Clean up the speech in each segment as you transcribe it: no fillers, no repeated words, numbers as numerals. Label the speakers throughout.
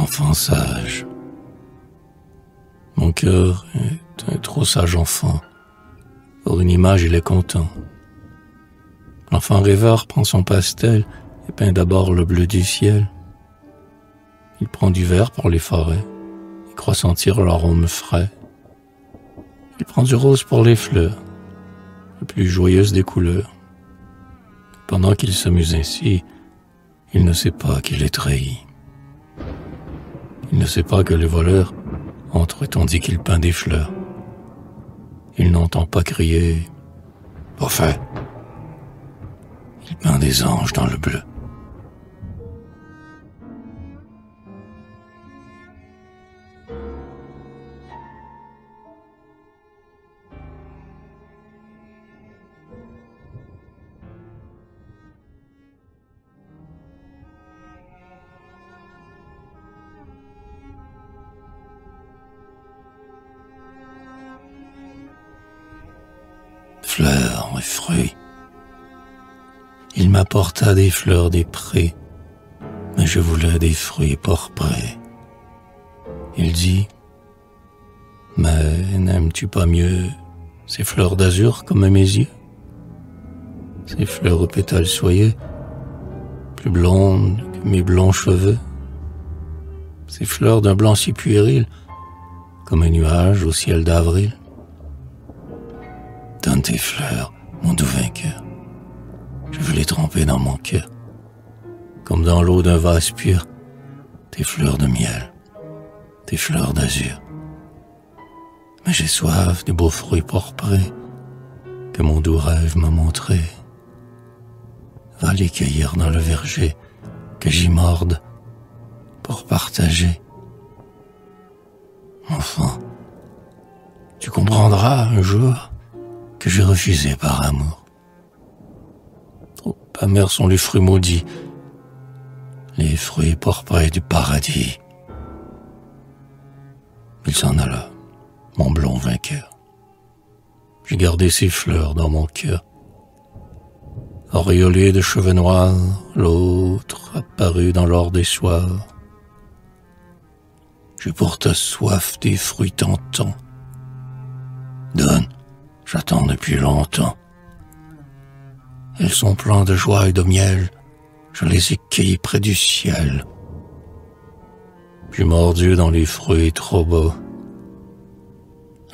Speaker 1: enfant sage. Mon cœur est un trop sage enfant. Pour une image, il est content. L'enfant rêveur prend son pastel et peint d'abord le bleu du ciel. Il prend du vert pour les forêts et croit sentir l'arôme frais. Il prend du rose pour les fleurs, la plus joyeuse des couleurs. Pendant qu'il s'amuse ainsi, il ne sait pas qu'il est trahi. Il ne sait pas que les voleurs entrent tandis qu'il peint des fleurs. Il n'entend pas crier « Au fait !» Il peint des anges dans le bleu. Fleurs et fruits. Il m'apporta des fleurs des prés, mais je voulais des fruits porprés. Il dit, mais n'aimes-tu pas mieux ces fleurs d'azur comme mes yeux? Ces fleurs aux pétales soyeux, plus blondes que mes blonds cheveux? Ces fleurs d'un blanc si puéril, comme un nuage au ciel d'avril? Donne tes fleurs, mon doux vainqueur. Je veux les tremper dans mon cœur, comme dans l'eau d'un vase pur, tes fleurs de miel, tes fleurs d'azur. Mais j'ai soif des beaux fruits porprés que mon doux rêve m'a montrés. Va les cueillir dans le verger, que j'y morde pour partager. Enfant, tu comprendras un jour que j'ai refusé par amour. Trop amers sont les fruits maudits, les fruits porprés du paradis. Il s'en alla, mon blond vainqueur. J'ai gardé ces fleurs dans mon cœur. Auréolé de cheveux noirs, l'autre apparut dans l'or des soirs. J'ai pour ta soif des fruits tentants. Donne, j'attends depuis longtemps. Elles sont pleins de joie et de miel, je les ai cueillis près du ciel. J'ai mordu dans les fruits trop beaux,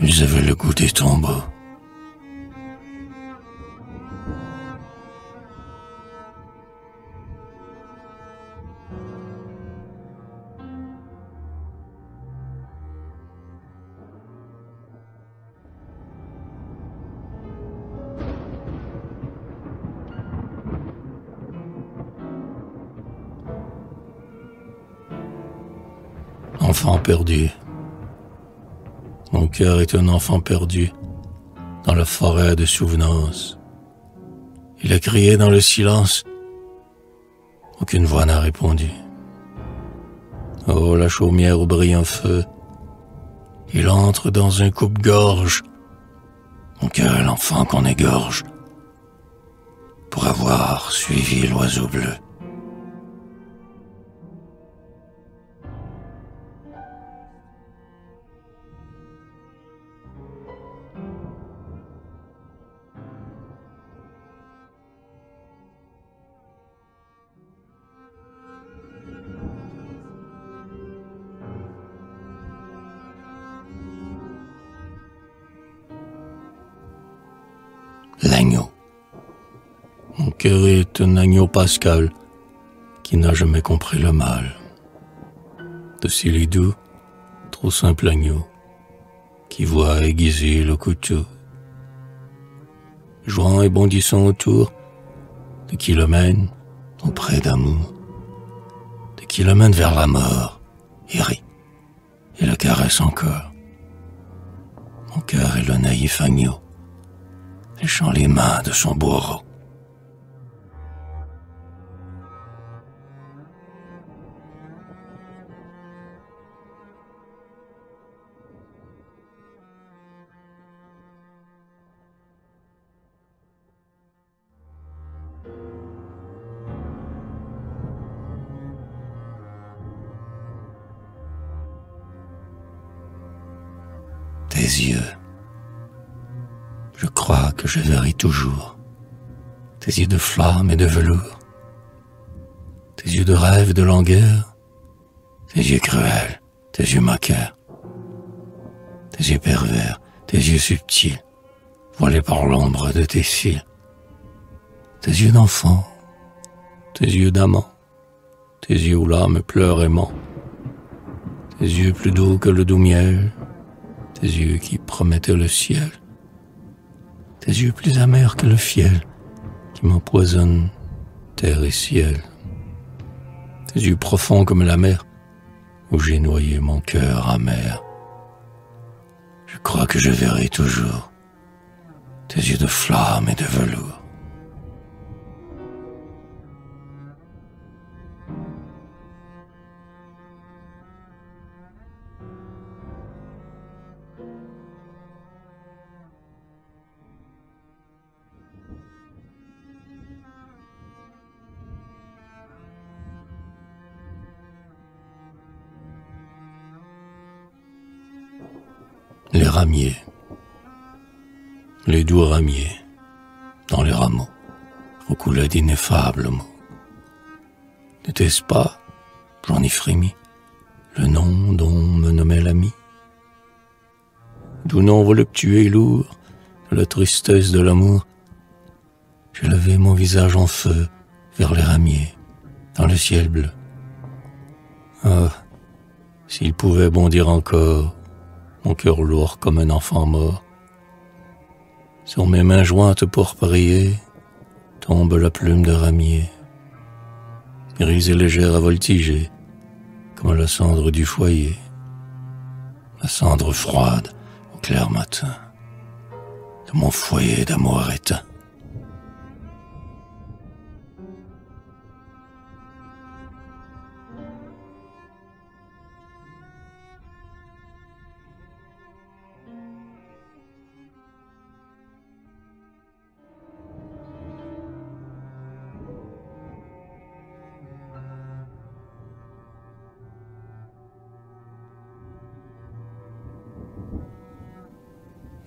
Speaker 1: ils avaient le goût des tombeaux. Enfant perdu. Mon cœur est un enfant perdu dans la forêt de souvenance. Il a crié dans le silence. Aucune voix n'a répondu. Oh, la chaumière où brille un feu. Il entre dans un coupe-gorge. Mon cœur est l'enfant qu'on égorge pour avoir suivi l'oiseau bleu. L'agneau. Mon cœur est un agneau pascal qui n'a jamais compris le mal. Docile et doux, trop simple agneau qui voit aiguiser le couteau. Jouant et bondissant autour de qui le mène auprès d'amour, de qui le mène vers la mort, il rit et le caresse encore. Mon cœur est le naïf agneau, léchant les mains de son bourreau. yeux. Je crois que je verrai toujours tes yeux de flamme et de velours, tes yeux de rêve et de langueur, tes yeux cruels, tes yeux moqueurs, tes yeux pervers, tes yeux subtils, voilés par l'ombre de tes cils, tes yeux d'enfant, tes yeux d'amant, tes yeux où l'âme pleure aimant, tes yeux plus doux que le doux miel, tes yeux qui promettaient le ciel, tes yeux plus amers que le fiel qui m'empoisonnent terre et ciel, tes yeux profonds comme la mer où j'ai noyé mon cœur amer. Je crois que je verrai toujours tes yeux de flamme et de velours. Les ramiers, les doux ramiers, dans les rameaux, recoulaient d'ineffables mots. N'était-ce pas, j'en ai frémi, le nom dont me nommait l'ami? D'où nom voluptueux et lourd, de la tristesse de l'amour, j'ai levé mon visage en feu vers les ramiers, dans le ciel bleu. Ah, s'il pouvait bondir encore, mon cœur lourd comme un enfant mort. Sur mes mains jointes pour prier, tombe la plume de ramier, grise et légère à voltiger, comme la cendre du foyer, la cendre froide au clair matin, de mon foyer d'amour éteint.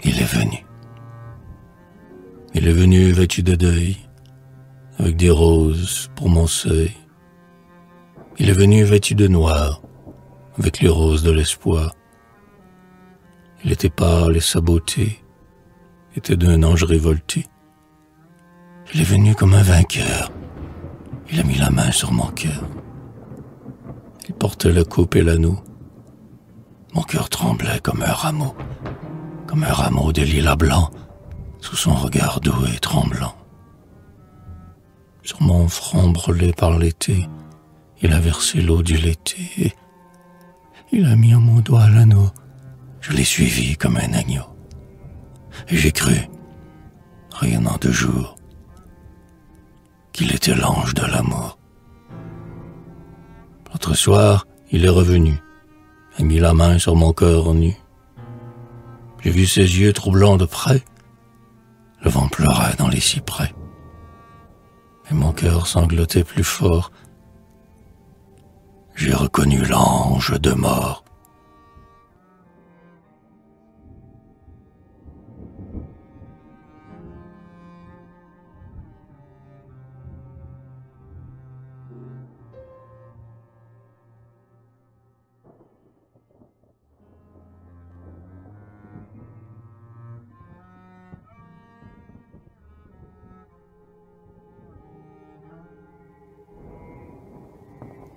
Speaker 1: Il est venu. Il est venu vêtu de deuil, avec des roses pour mon seuil. Il est venu vêtu de noir, avec les roses de l'espoir. Il était pâle et sa beauté était d'un ange révolté. Il est venu comme un vainqueur. Il a mis la main sur mon cœur. Il portait la coupe et l'anneau. Mon cœur tremblait comme un rameau de lilas blanc, sous son regard doux et tremblant. Sur mon front brûlé par l'été, il a versé l'eau du l'été. Il a mis en mon doigt l'anneau, je l'ai suivi comme un agneau. Et j'ai cru, rayonnant de jour, qu'il était l'ange de l'amour. L'autre soir, il est revenu, a mis la main sur mon cœur nu. J'ai vu ses yeux troublants de près, le vent pleurait dans les cyprès. Mais mon cœur sanglotait plus fort. J'ai reconnu l'ange de mort.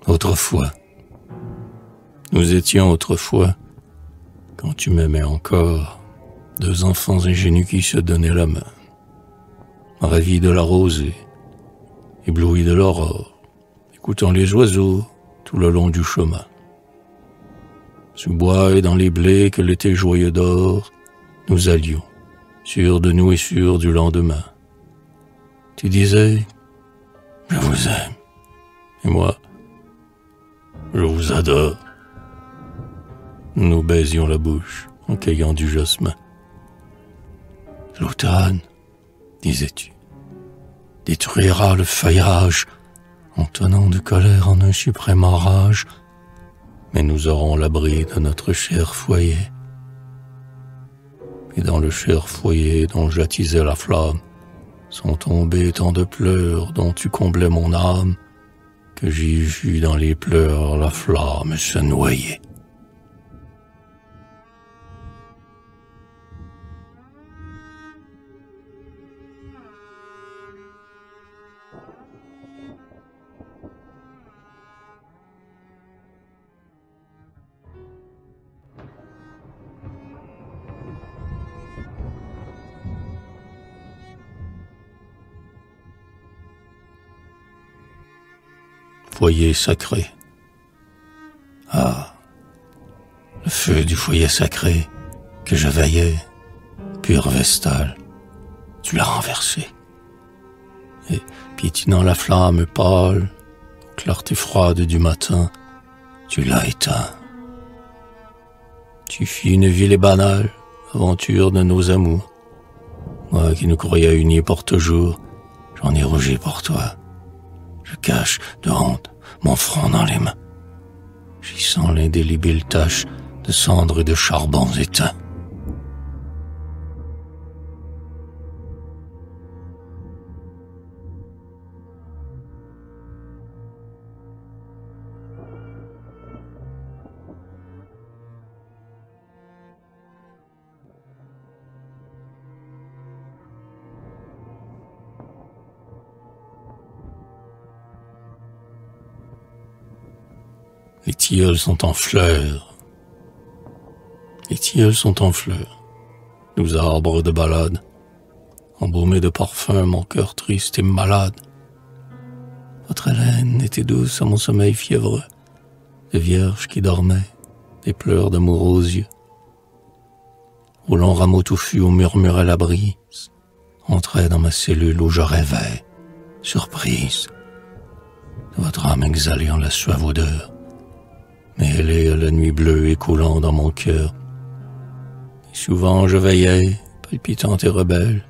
Speaker 1: Autrefois, nous étions autrefois, quand tu m'aimais encore, deux enfants ingénus qui se donnaient la main, ravis de la rosée, éblouis de l'aurore, écoutant les oiseaux tout le long du chemin. Sous bois et dans les blés que l'été joyeux d'or, nous allions, sûrs de nous et sûrs du lendemain. Tu disais, je vous aime, et moi, je vous adore. Nous nous baisions la bouche en cueillant du jasmin. L'automne, disais-tu, détruira le feuillage en tonnant de colère en un suprême orage, mais nous aurons l'abri de notre cher foyer. dans le cher foyer dont j'attisais la flamme, sont tombés tant de pleurs dont tu comblais mon âme, que j'y vis dans les pleurs la flamme se noyer. Foyer sacré. Ah, le feu du foyer sacré que je veillais, pur vestal, tu l'as renversé. Et piétinant la flamme pâle, clarté froide du matin, tu l'as éteint. Tu fis une ville et banale aventure de nos amours. Moi qui nous croyais unis pour toujours, j'en ai rougi pour toi. Je cache de honte mon front dans les mains. J'y sens l'indélébile tache de cendres et de charbons éteints. Les tilleuls sont en fleurs. Les tilleuls sont en fleurs. Nous arbres de balade, embaumés de parfums, mon cœur triste et malade. Votre haleine était douce à mon sommeil fiévreux, des vierges qui dormaient, des pleurs d'amour aux yeux. Au long rameau touffu où murmurait la brise, entrait dans ma cellule où je rêvais, surprise, de votre âme exhalant la suave odeur, mêlée à la nuit bleue écoulant dans mon cœur. Et souvent je veillais, palpitante et rebelle,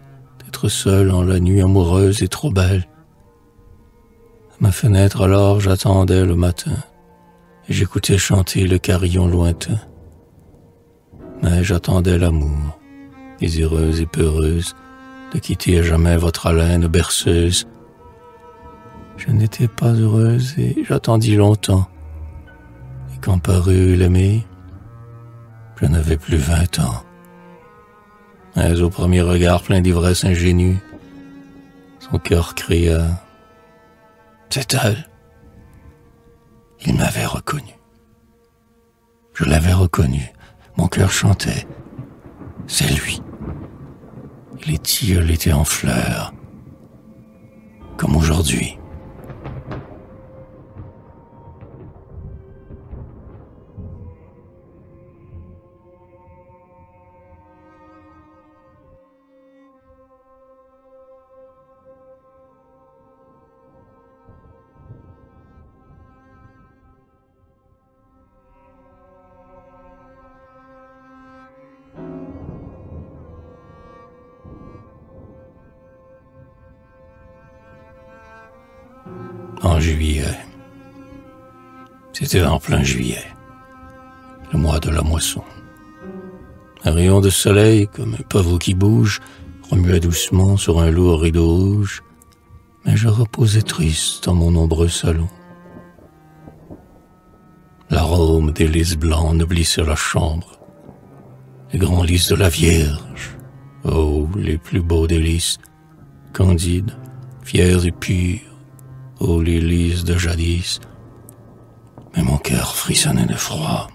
Speaker 1: d'être seule en la nuit amoureuse et trop belle. À ma fenêtre alors j'attendais le matin, et j'écoutais chanter le carillon lointain. Mais j'attendais l'amour, désireuse et peureuse, de quitter à jamais votre haleine berceuse. Je n'étais pas heureuse et j'attendis longtemps. Et quand parut l'aimer, je n'avais plus 20 ans. Mais au premier regard plein d'ivresse ingénue, son cœur cria « C'est elle !» Il m'avait reconnu. Je l'avais reconnu. Mon cœur chantait « C'est lui !» Et les tilleuls étaient en fleurs, comme aujourd'hui. En juillet. C'était en plein juillet, le mois de la moisson. Un rayon de soleil, comme un pavot qui bouge, remuait doucement sur un lourd rideau rouge, mais je reposais triste dans mon ombreux salon. L'arôme des lys blancs noblissait la chambre, les grands lys de la Vierge, oh, les plus beaux délices, candides, fiers et purs, oh, les lys de jadis. Mais mon cœur frissonnait de froid,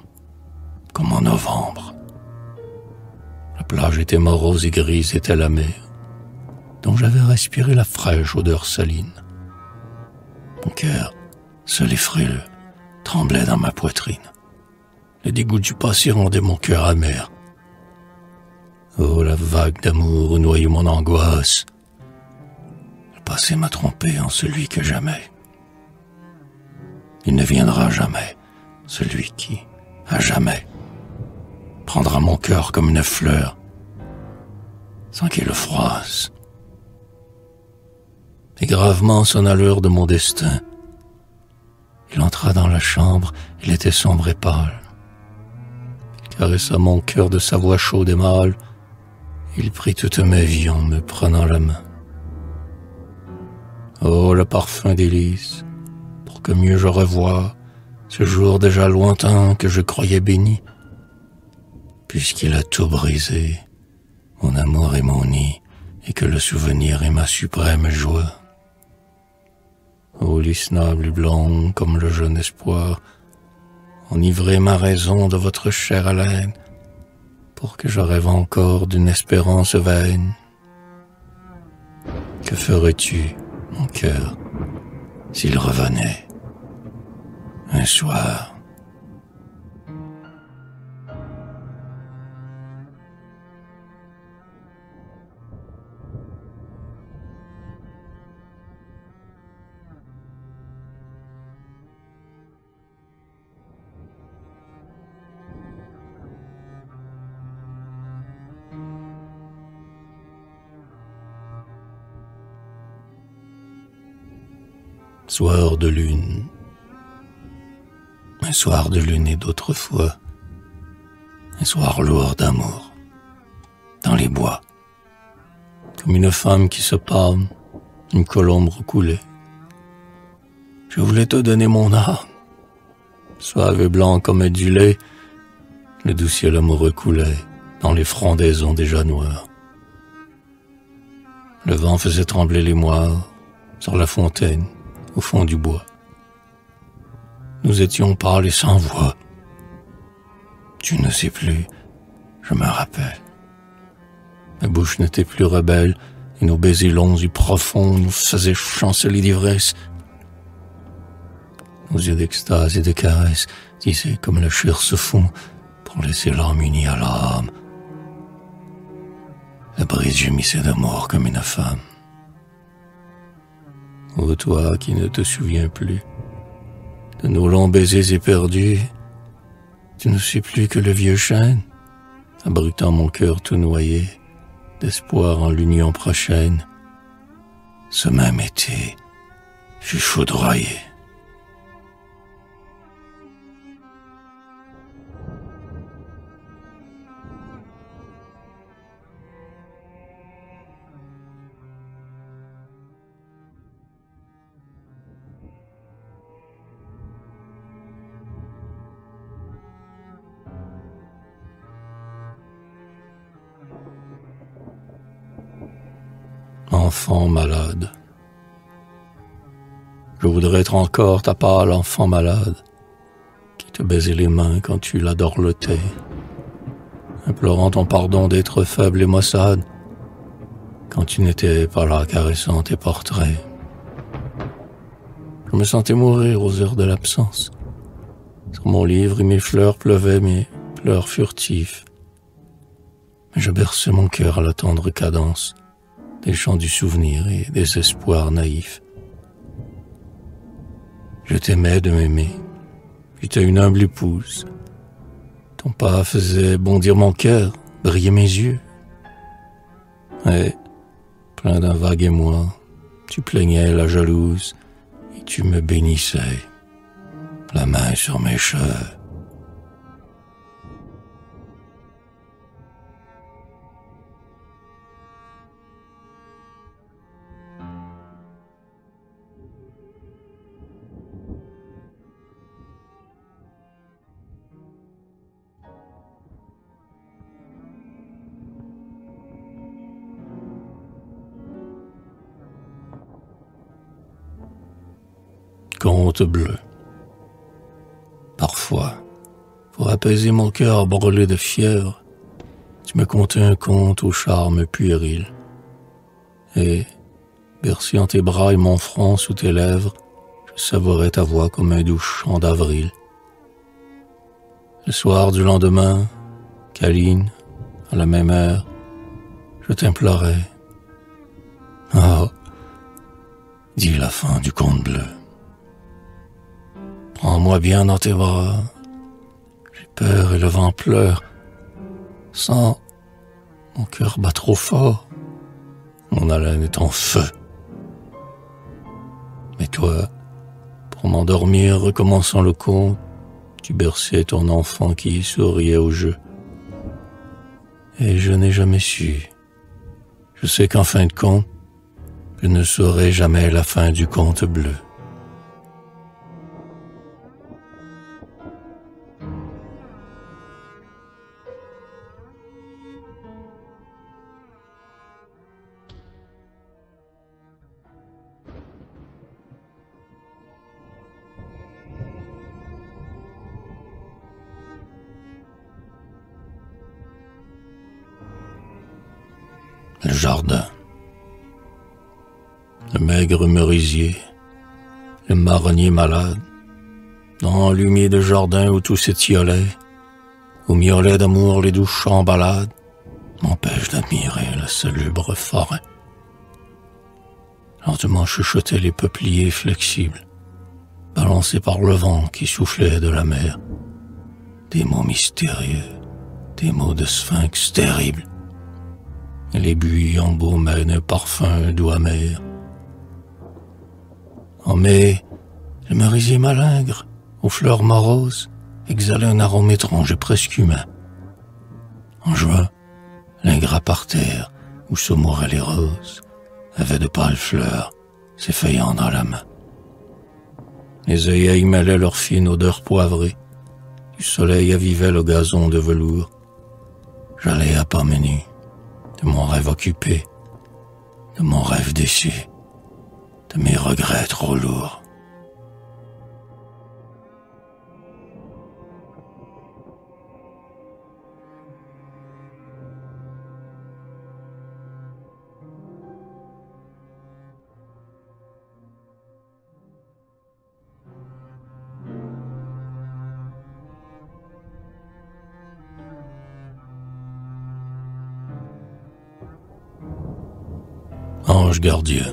Speaker 1: comme en novembre. La plage était morose et grise était la mer, dont j'avais respiré la fraîche odeur saline. Mon cœur, seul et frêle, tremblait dans ma poitrine. Le dégoût du passé rendait mon cœur amer. Oh, la vague d'amour où noyait mon angoisse. Le passé m'a trompé en celui que j'aimais. Il ne viendra jamais, celui qui, à jamais, prendra mon cœur comme une fleur, sans qu'il le froisse. Et gravement sonna l'heure de mon destin. Il entra dans la chambre, il était sombre et pâle. Il caressa mon cœur de sa voix chaude et mâle, Il prit toute ma vie en me prenant la main. Oh, le parfum délice, pour que mieux je revoie ce jour déjà lointain que je croyais béni, puisqu'il a tout brisé, mon amour et mon nid, et que le souvenir est ma suprême joie. Ô lys noble et blonde comme le jeune espoir, enivrez ma raison de votre chère haleine, pour que je rêve encore d'une espérance vaine. Que ferais-tu, mon cœur, s'il revenait un soir? Soir de lune, un soir de lune et d'autrefois, un soir lourd d'amour, dans les bois, comme une femme qui se pâme, une colombe recoulée. Je voulais te donner mon âme, suave et blanc comme du lait, le doux ciel amoureux coulait dans les frondaisons déjà noires. Le vent faisait trembler les moires sur la fontaine, au fond du bois. Nous étions pâles et sans voix. Tu ne sais plus, je me rappelle. Ma bouche n'était plus rebelle, et nos baisers longs et profonds nous faisaient chanceler d'ivresse. Nos yeux d'extase et de caresse disaient comme la chair se fond pour laisser l'âme unie à l'âme. La brise gémissait d'amour comme une femme. Ô toi qui ne te souviens plus de nos longs baisers éperdus, tu ne sais plus que le vieux chêne, abritant mon cœur tout noyé d'espoir en l'union prochaine, ce même été fut foudroyé. Enfant malade. Je voudrais être encore ta pâle enfant malade, qui te baisait les mains quand tu la dorlotais, implorant ton pardon d'être faible et maussade, quand tu n'étais pas là caressant tes portraits. Je me sentais mourir aux heures de l'absence. Sur mon livre et mes fleurs pleuvaient mes pleurs furtifs, mais je berçais mon cœur à la tendre cadence des chants du souvenir et des espoirs naïfs. Je t'aimais de m'aimer, j'étais une humble épouse. Ton pas faisait bondir mon cœur, briller mes yeux. Et, plein d'un vague émoi, tu plaignais la jalouse et tu me bénissais, la main sur mes cheveux. Conte bleu. Parfois, pour apaiser mon cœur brûlé de fièvre, tu me contais un conte au charme puéril. Et, bercé en tes bras et mon front sous tes lèvres, je savourais ta voix comme un doux chant d'avril. Le soir du lendemain, câline, à la même heure, je t'implorais. Oh, dis la fin du conte bleu. Prends-moi bien dans tes bras, j'ai peur et le vent pleure. Sans mon cœur bat trop fort, mon haleine est en feu. Mais toi, pour m'endormir, recommençant le conte, tu berçais ton enfant qui souriait au jeu. Et je n'ai jamais su Je sais qu'en fin de compte, je ne saurai jamais la fin du conte bleu. Le jardin. Le maigre merisier, le marronnier malade, dans l'humide jardin où tout s'étiolait, où miaulaient d'amour les douces chamballades, m'empêche d'admirer la salubre forêt. Lentement chuchotaient les peupliers flexibles, balancés par le vent qui soufflait de la mer. Des mots mystérieux, des mots de sphinx terribles. Et les buis embaumaient d'un parfum doux amer. En mai, le merisier malingre, aux fleurs moroses, exhalait un arôme étrange et presque humain. En juin, l'ingrat parterre, où se mouraient les roses, avait de pâles fleurs, s'effeuillant dans la main. Les œillets mêlaient leur fine odeur poivrée. Du soleil avivait le gazon de velours. J'allais à pas menus, de mon rêve occupé, de mon rêve déçu, de mes regrets trop lourds. Ange gardien.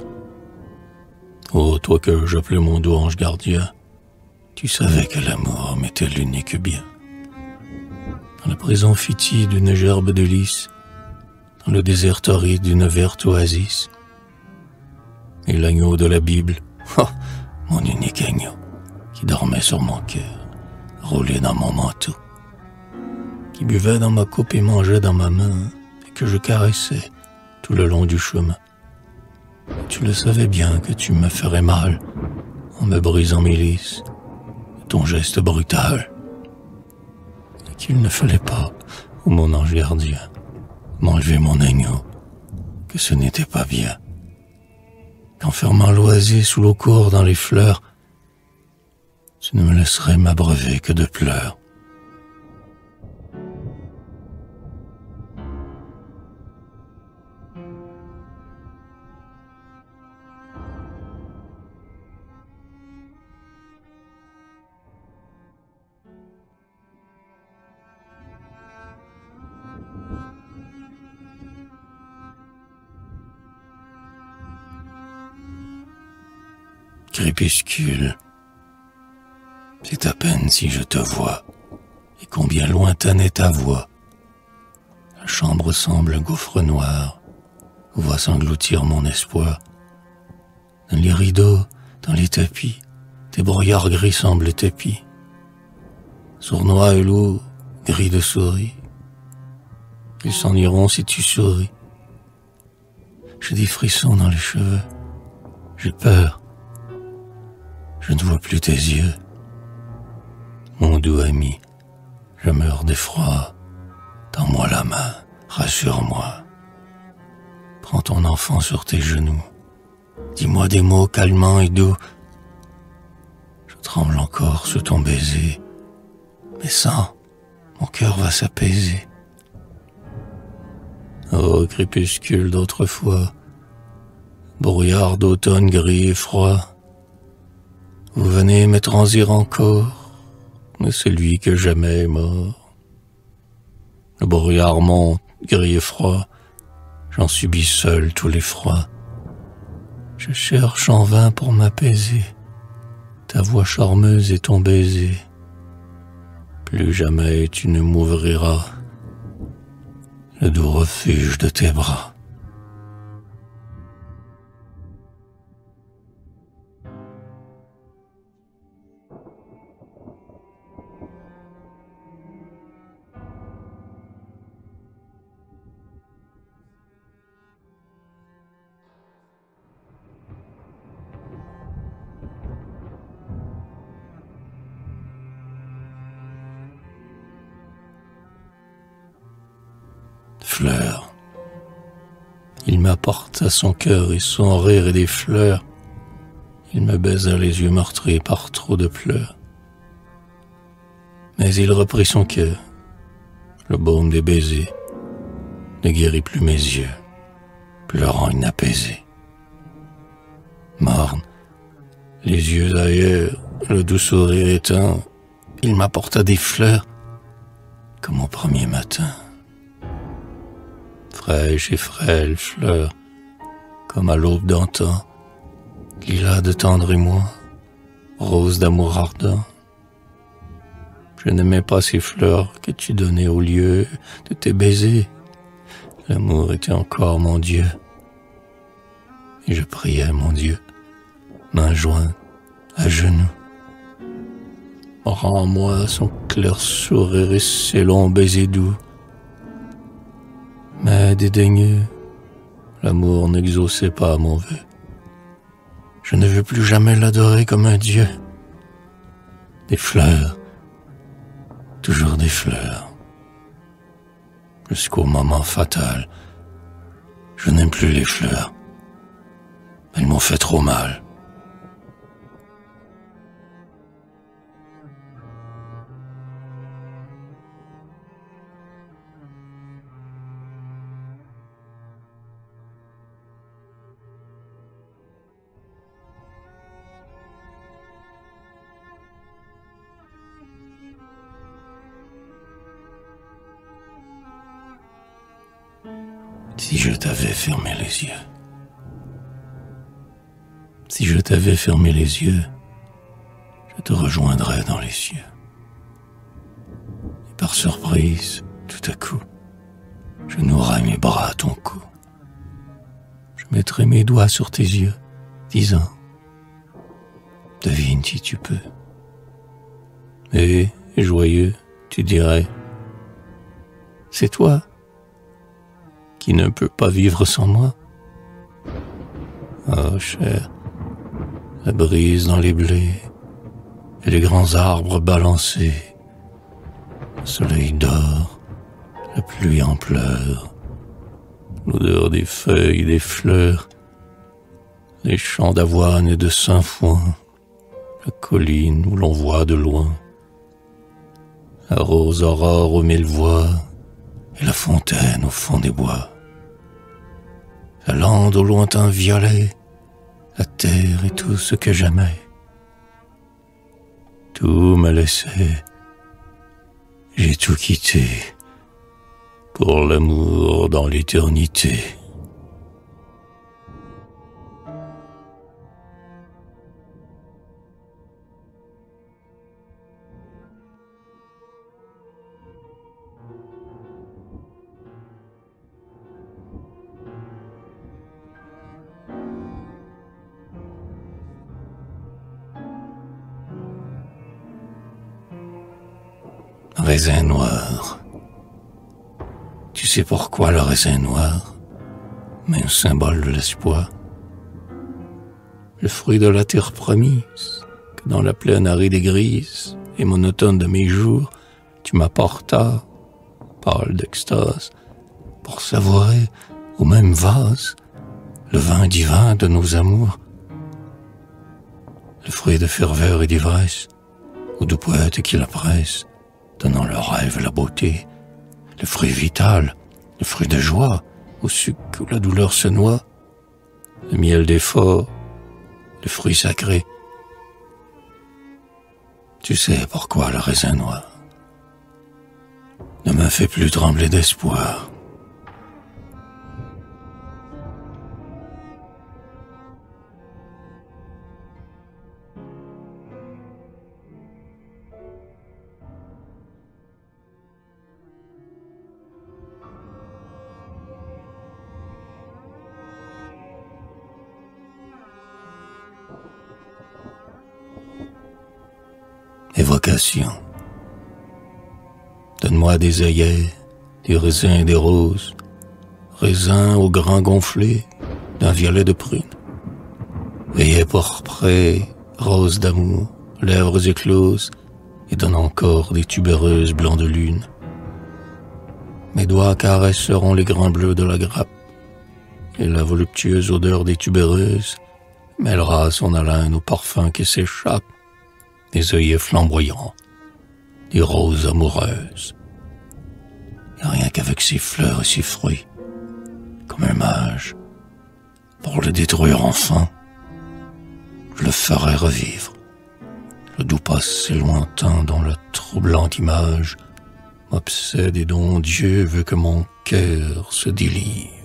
Speaker 1: Oh, toi que j'appelais mon doux ange gardien, tu savais que l'amour m'était l'unique bien. Dans le présent fétis d'une gerbe de lys, dans le désert torride d'une verte oasis, et l'agneau de la Bible, oh, mon unique agneau, qui dormait sur mon cœur, roulé dans mon manteau, qui buvait dans ma coupe et mangeait dans ma main, et que je caressais tout le long du chemin. Tu le savais bien que tu me ferais mal en me brisant mes lys, ton geste brutal, et qu'il ne fallait pas, ô mon ange gardien, m'enlever mon agneau, que ce n'était pas bien, qu'enfermant l'oisier sous l'eau court dans les fleurs, tu ne me laisserais m'abreuver que de pleurs. Crépuscule, c'est à peine si je te vois, et combien lointaine est ta voix. La chambre semble un gouffre noir, où va s'engloutir mon espoir. Dans les rideaux, dans les tapis, tes brouillards gris semblent épis. Sournois et lourds, gris de souris, ils s'en iront si tu souris. J'ai des frissons dans les cheveux, j'ai peur. Je ne vois plus tes yeux. Mon doux ami, je meurs d'effroi. Tends-moi la main, rassure-moi. Prends ton enfant sur tes genoux. Dis-moi des mots calmants et doux. Je tremble encore sous ton baiser. Mais sans, mon cœur va s'apaiser. Ô crépuscule d'autrefois, brouillard d'automne gris et froid, vous venez me transir encore, mais celui que j'aimais est mort. Le brouillard monte, gris et froid, j'en subis seul tous les froids. Je cherche en vain pour m'apaiser, ta voix charmeuse et ton baiser. Plus jamais tu ne m'ouvriras le doux refuge de tes bras. fleurs. Il m'apporta son cœur et son rire et des fleurs. Il me baisa les yeux meurtris par trop de pleurs. Mais il reprit son cœur. Le baume des baisers ne guérit plus mes yeux, pleurant inapaisé. Morne, les yeux ailleurs, le doux sourire éteint, il m'apporta des fleurs comme au premier matin. Fraîches et frêles fleurs, comme à l'aube d'antan, lilas de tendre émoi, roses d'amour ardent. Je n'aimais pas ces fleurs que tu donnais au lieu de tes baisers. L'amour était encore mon Dieu. Et je priais mon Dieu, main jointe, à genoux. Rends-moi son clair sourire et ses longs baisers doux. Mais dédaigneux, l'amour n'exauçait pas mon vœu. Je ne veux plus jamais l'adorer comme un Dieu. Des fleurs, toujours des fleurs. Jusqu'au moment fatal, je n'aime plus les fleurs. Elles m'ont fait trop mal. Si je t'avais fermé les yeux, si je t'avais fermé les yeux, je te rejoindrais dans les cieux. Et par surprise, tout à coup, je nouerais mes bras à ton cou. Je mettrais mes doigts sur tes yeux, disant, devine si tu peux. Et, joyeux, tu dirais, c'est toi qui ne peut pas vivre sans moi. Oh, cher, la brise dans les blés et les grands arbres balancés. Le soleil dort, la pluie en pleure, l'odeur des feuilles et des fleurs, les champs d'avoine et de sainfoin, la colline où l'on voit de loin, la rose aurore aux mille voix et la fontaine au fond des bois. La lande au lointain violet, la terre et tout ce que j'aimais. Tout me laissait, j'ai tout quitté pour l'amour dans l'éternité. Raisin noir. Tu sais pourquoi le raisin noir, mais un symbole de l'espoir. Le fruit de la terre promise, que dans la plaine aride et grise et monotone de mes jours, tu m'apportas, pâle d'extase, pour savourer au même vase le vin divin de nos amours. Le fruit de ferveur et d'ivresse, aux doux poètes qui la pressent, donnant le rêve et la beauté, le fruit vital, le fruit de joie, au sucre où la douleur se noie, le miel des forts, le fruit sacré. Tu sais pourquoi le raisin noir ne me fait plus trembler d'espoir. Évocation. Donne-moi des œillets, des raisins et des roses, raisins au grain gonflé d'un violet de prune. Œillets pourprés, roses d'amour, lèvres écloses, et donne encore des tubéreuses blancs de lune. Mes doigts caresseront les grains bleus de la grappe, et la voluptueuse odeur des tubéreuses mêlera à son haleine au parfum qui s'échappe des œillets flamboyants, des roses amoureuses. Et rien qu'avec ses fleurs et ses fruits, comme un mage, pour le détruire enfin, je le ferai revivre. Le doux passé lointain dont la troublante image m'obsède et dont Dieu veut que mon cœur se délivre.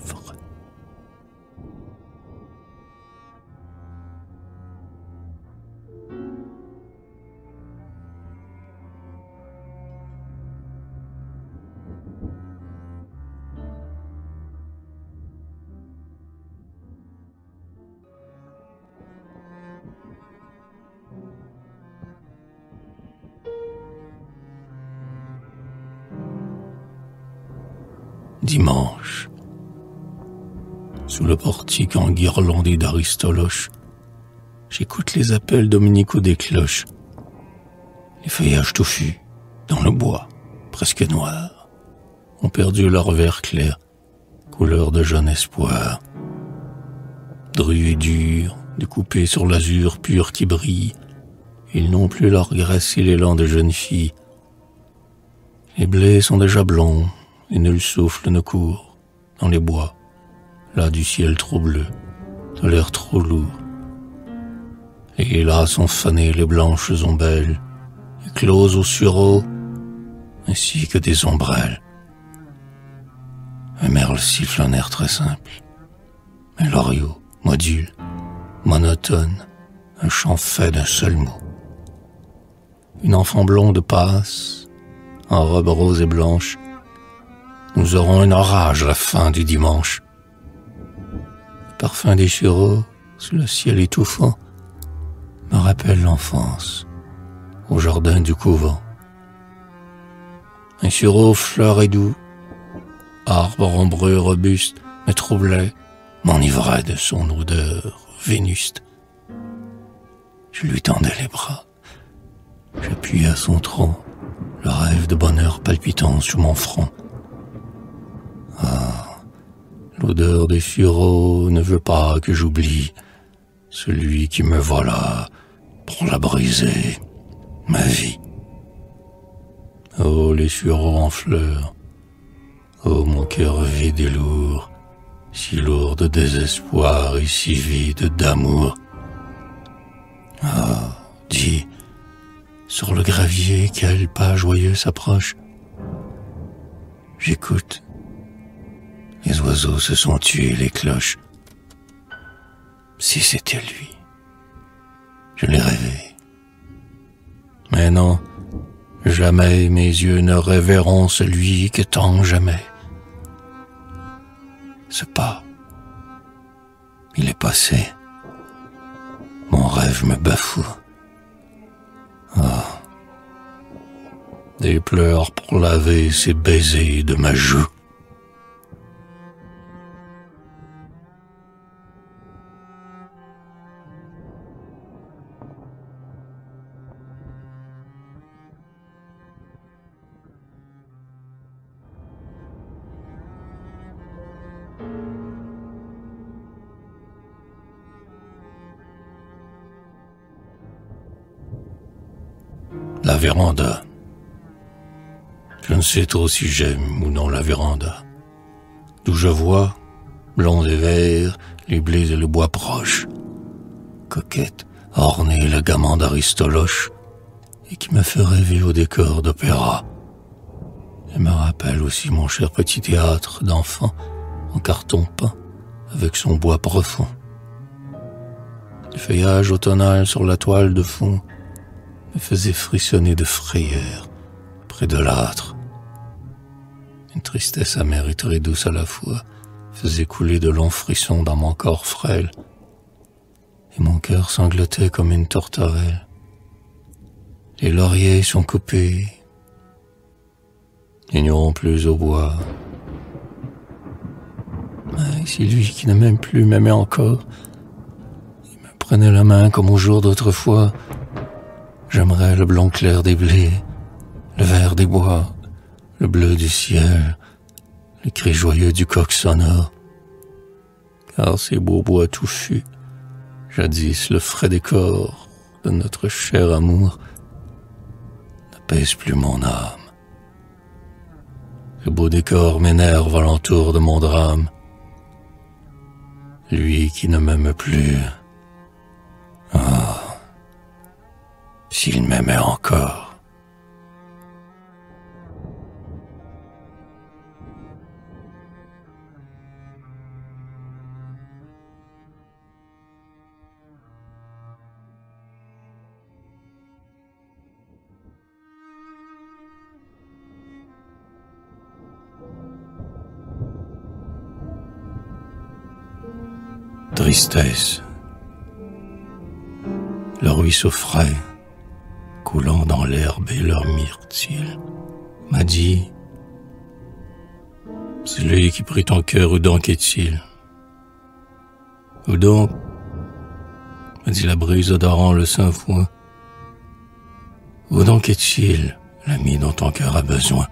Speaker 1: Dimanche, sous le portique enguirlandé d'Aristoloche, j'écoute les appels dominicaux des cloches. Les feuillages touffus, dans le bois, presque noirs, ont perdu leur vert clair, couleur de jeune espoir. Drus et durs, découpés sur l'azur pur qui brille, ils n'ont plus leur grâce et l'élan de jeunes filles. Les blés sont déjà blonds, et nul souffle ne court dans les bois, là du ciel trop bleu, de l'air trop lourd. Et là sont fanées les blanches ombelles, écloses au sureau, ainsi que des ombrelles. Un merle siffle un air très simple, un loriot, module, monotone, un chant fait d'un seul mot. Une enfant blonde passe, en robe rose et blanche. Nous aurons un orage à la fin du dimanche. Le parfum des sureaux, sous le ciel étouffant, me rappelle l'enfance, au jardin du couvent. Un sureau fleur et doux, arbre ombreux robuste, me troublait, m'enivrait de son odeur vénuste. Je lui tendais les bras, j'appuyais à son tronc, le rêve de bonheur palpitant sur mon front. Ah, l'odeur des sureaux ne veut pas que j'oublie celui qui me voilà pour la briser, ma vie. Oh, les sureaux en fleurs, oh, mon cœur vide et lourd, si lourd de désespoir et si vide d'amour. Ah, dis, sur le gravier, quel pas joyeux s'approche. J'écoute. Les oiseaux se sont tués, les cloches. Si c'était lui, je l'ai rêvé. Mais non, jamais mes yeux ne reverront celui que tant jamais. Ce pas, il est passé. Mon rêve me bafoue. Ah, des pleurs pour laver ces baisers de ma joue. La véranda. Je ne sais trop si j'aime ou non la véranda. D'où je vois, blonds et verts, les blés et le bois proches. Coquette, ornée le gaiement d'Aristoloche, et qui me fait rêver au décor d'opéra. Elle me rappelle aussi mon cher petit théâtre d'enfant en carton peint, avec son bois profond. Le feuillage automnal sur la toile de fond me faisait frissonner de frayeur près de l'âtre. Une tristesse amère et très douce à la fois faisait couler de longs frissons dans mon corps frêle, et mon cœur sanglotait comme une tourterelle. Les lauriers sont coupés, ils n'iront plus au bois. Mais si lui qui ne m'aime plus m'aimait encore, il me prenait la main comme au jour d'autrefois. J'aimerais le blond clair des blés, le vert des bois, le bleu du ciel, le cri joyeux du coq sonore, car ces beaux bois touffus, jadis le frais décor de notre cher amour, n'apaisent plus mon âme. Ce beau décor m'énerve alentour de mon drame. Lui qui ne m'aime plus, ah, s'il m'aimait encore. Tristesse. Le ruisseau frais, coulant dans l'herbe et leur myrtille, m'a dit: celui qui prit ton cœur, où donc est-il? Où donc? M'a dit la brise odorant le sainfoin. Où donc est-il, l'ami dont ton cœur a besoin?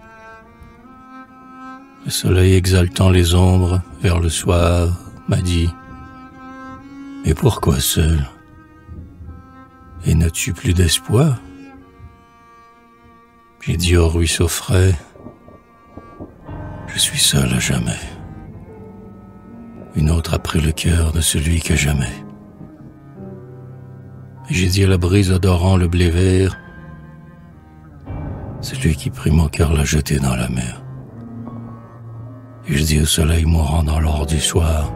Speaker 1: Le soleil exaltant les ombres vers le soir m'a dit: mais pourquoi seul? Et n'as-tu plus d'espoir? J'ai dit au ruisseau frais: je suis seul à jamais. Une autre a pris le cœur de celui que j'aimais. Et j'ai dit à la brise odorant le blé vert: celui qui prit mon cœur l'a jeté dans la mer. Et je dis au soleil mourant dans l'or du soir: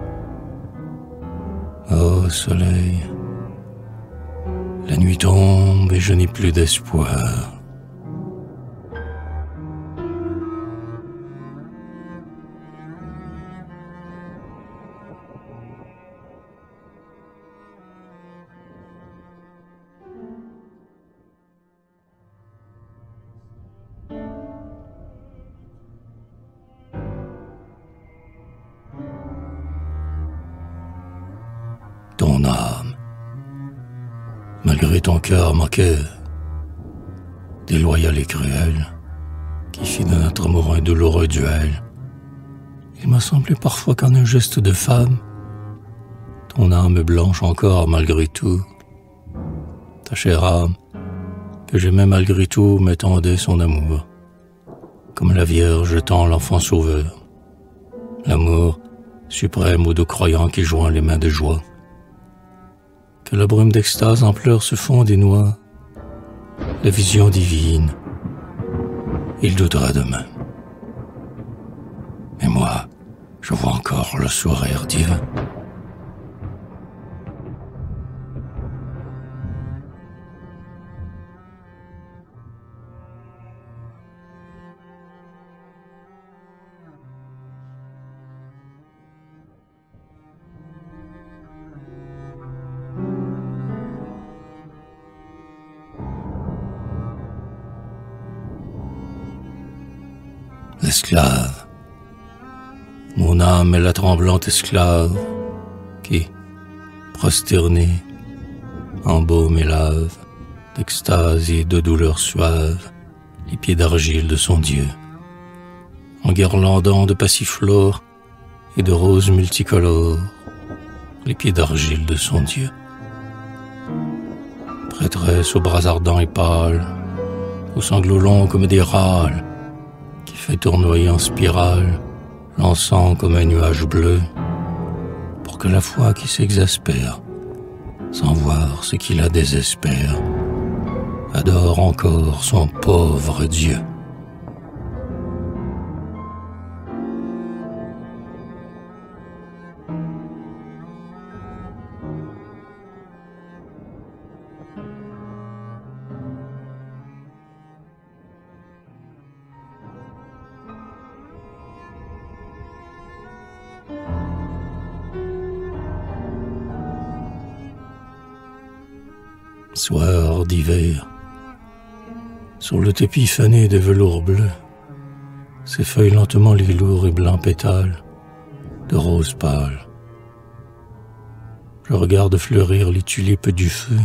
Speaker 1: ô soleil, la nuit tombe et je n'ai plus d'espoir. Ton âme, malgré ton cœur moqueur, déloyal et cruel, qui fit de notre amour un douloureux duel. Il m'a semblé parfois qu'en un geste de femme, ton âme blanche encore malgré tout, ta chère âme, que j'aimais malgré tout, m'étendait son amour, comme la Vierge tend l'enfant sauveur, l'amour suprême aux deux croyants qui joignent les mains de joie. Que la brume d'extase en pleurs se fonde et noie la vision divine. Il doutera demain. Mais moi, je vois encore le sourire divin. L'esclave, mon âme est la tremblante esclave qui, prosternée, embaume et lave d'extase et de douleur suave les pieds d'argile de son Dieu, en guirlandant de passiflores et de roses multicolores les pieds d'argile de son Dieu. Prêtresse aux bras ardents et pâles, aux sanglots longs comme des râles, qui fait tournoyer en spirale l'encens comme un nuage bleu, pour que la foi qui s'exaspère, sans voir ce qui la désespère, adore encore son pauvre Dieu. Soir d'hiver, sur le tapis fané de velours bleu, s'effeuillent lentement les lourds et blancs pétales de roses pâles. Je regarde fleurir les tulipes du feu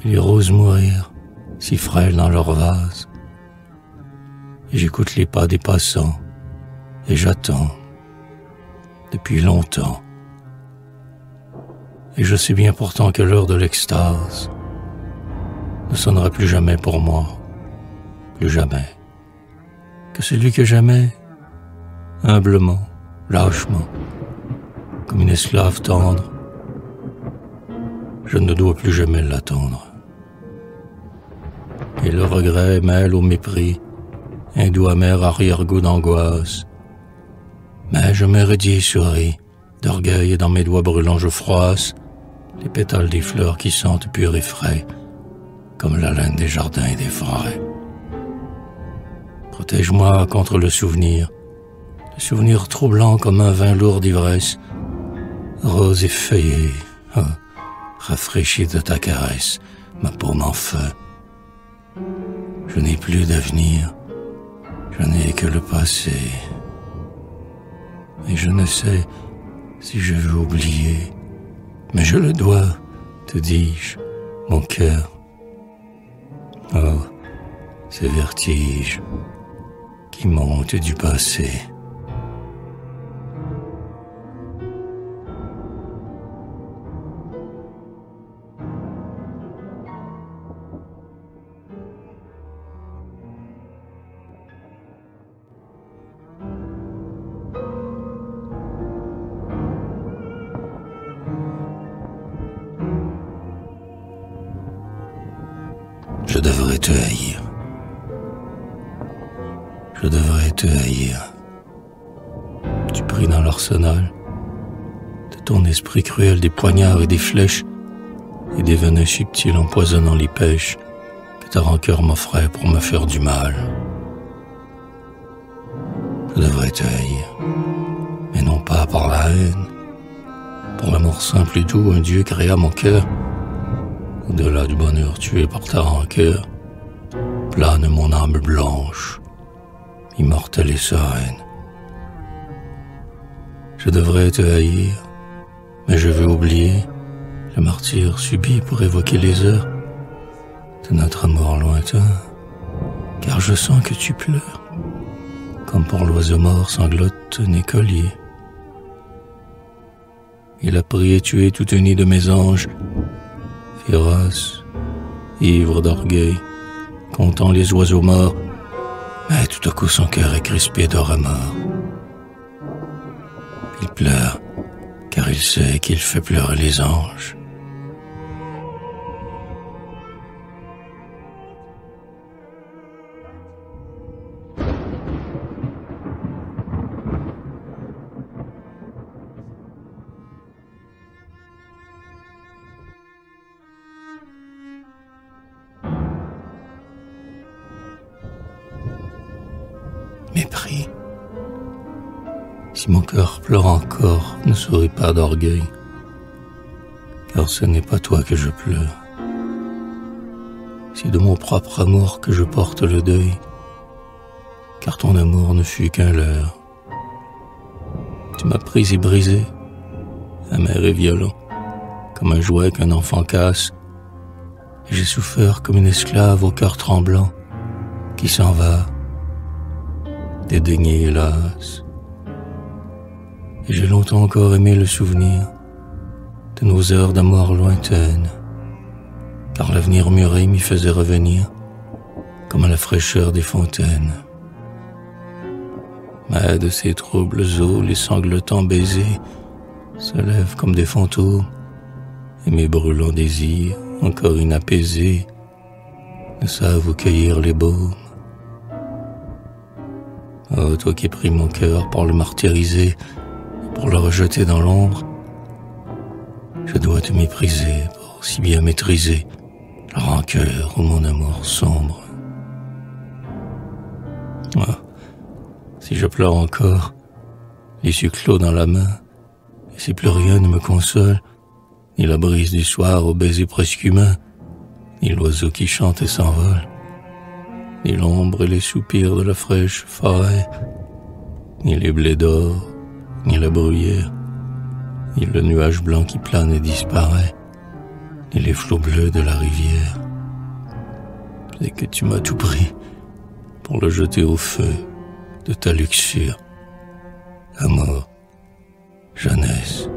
Speaker 1: et les roses mourir, si frêles dans leur vase. Et j'écoute les pas des passants et j'attends, depuis longtemps. Et je sais bien pourtant que l'heure de l'extase ne sonnera plus jamais pour moi, plus jamais. Que celui que j'aimais, humblement, lâchement, comme une esclave tendre, je ne dois plus jamais l'attendre. Et le regret mêle au mépris un doux amer arrière-goût d'angoisse. Mais je me redis et souris, d'orgueil et dans mes doigts brûlants je froisse les pétales des fleurs qui sentent pur et frais, comme la laine des jardins et des forêts. Protège-moi contre le souvenir troublant comme un vin lourd d'ivresse, rose et feuillé, oh, rafraîchi de ta caresse, ma paume en feu. Je n'ai plus d'avenir, je n'ai que le passé. Et je ne sais si je veux oublier, mais je le dois, te dis-je, mon cœur. Oh, ces vertiges qui montent du passé. Je devrais te haïr. Je devrais te haïr. Tu pris dans l'arsenal de ton esprit cruel des poignards et des flèches et des venins subtils empoisonnant les pêches que ta rancœur m'offrait pour me faire du mal. Je devrais te haïr, mais non pas par la haine. Pour l'amour simple et doux, un Dieu créa mon cœur. Au-delà du bonheur tué par ta rancœur, plane mon âme blanche, immortelle et sereine. Je devrais te haïr, mais je veux oublier le martyre subi pour évoquer les heures de notre amour lointain, car je sens que tu pleures, comme pour l'oiseau mort sanglote un écolier. Il a pris et tué tout un nid de mes anges, féroce, ivre d'orgueil, comptant les oiseaux morts, mais tout à coup son cœur est crispé de remords. Il pleure, car il sait qu'il fait pleurer les anges. Mépris. Si mon cœur pleure encore, ne souris pas d'orgueil, car ce n'est pas toi que je pleure. C'est de mon propre amour que je porte le deuil, car ton amour ne fut qu'un leurre. Tu m'as pris et brisé, amer et violent, comme un jouet qu'un enfant casse, et j'ai souffert comme une esclave au cœur tremblant, qui s'en va, dédaigné hélas. Et j'ai longtemps encore aimé le souvenir de nos heures d'amour lointaines, car l'avenir muré m'y faisait revenir comme à la fraîcheur des fontaines. Mais de ces troubles eaux, les sanglotants baisers se lèvent comme des fantômes, et mes brûlants désirs, encore inapaisés, ne savent où cueillir les baumes. Oh, toi qui pris mon cœur pour le martyriser, pour le rejeter dans l'ombre, je dois te mépriser pour si bien maîtriser la rancœur ou mon amour sombre. Oh, si je pleure encore, les yeux clos dans la main, et si plus rien ne me console, ni la brise du soir au baiser presque humain, ni l'oiseau qui chante et s'envole, ni l'ombre et les soupirs de la fraîche forêt, ni les blés d'or, ni la bruyère, ni le nuage blanc qui plane et disparaît, ni les flots bleus de la rivière. C'est que tu m'as tout pris pour le jeter au feu de ta luxure amour, jeunesse,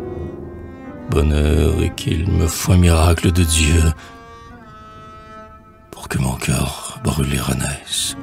Speaker 1: bonheur, et qu'il me faut un miracle de Dieu pour que mon cœur brûlé renaisse.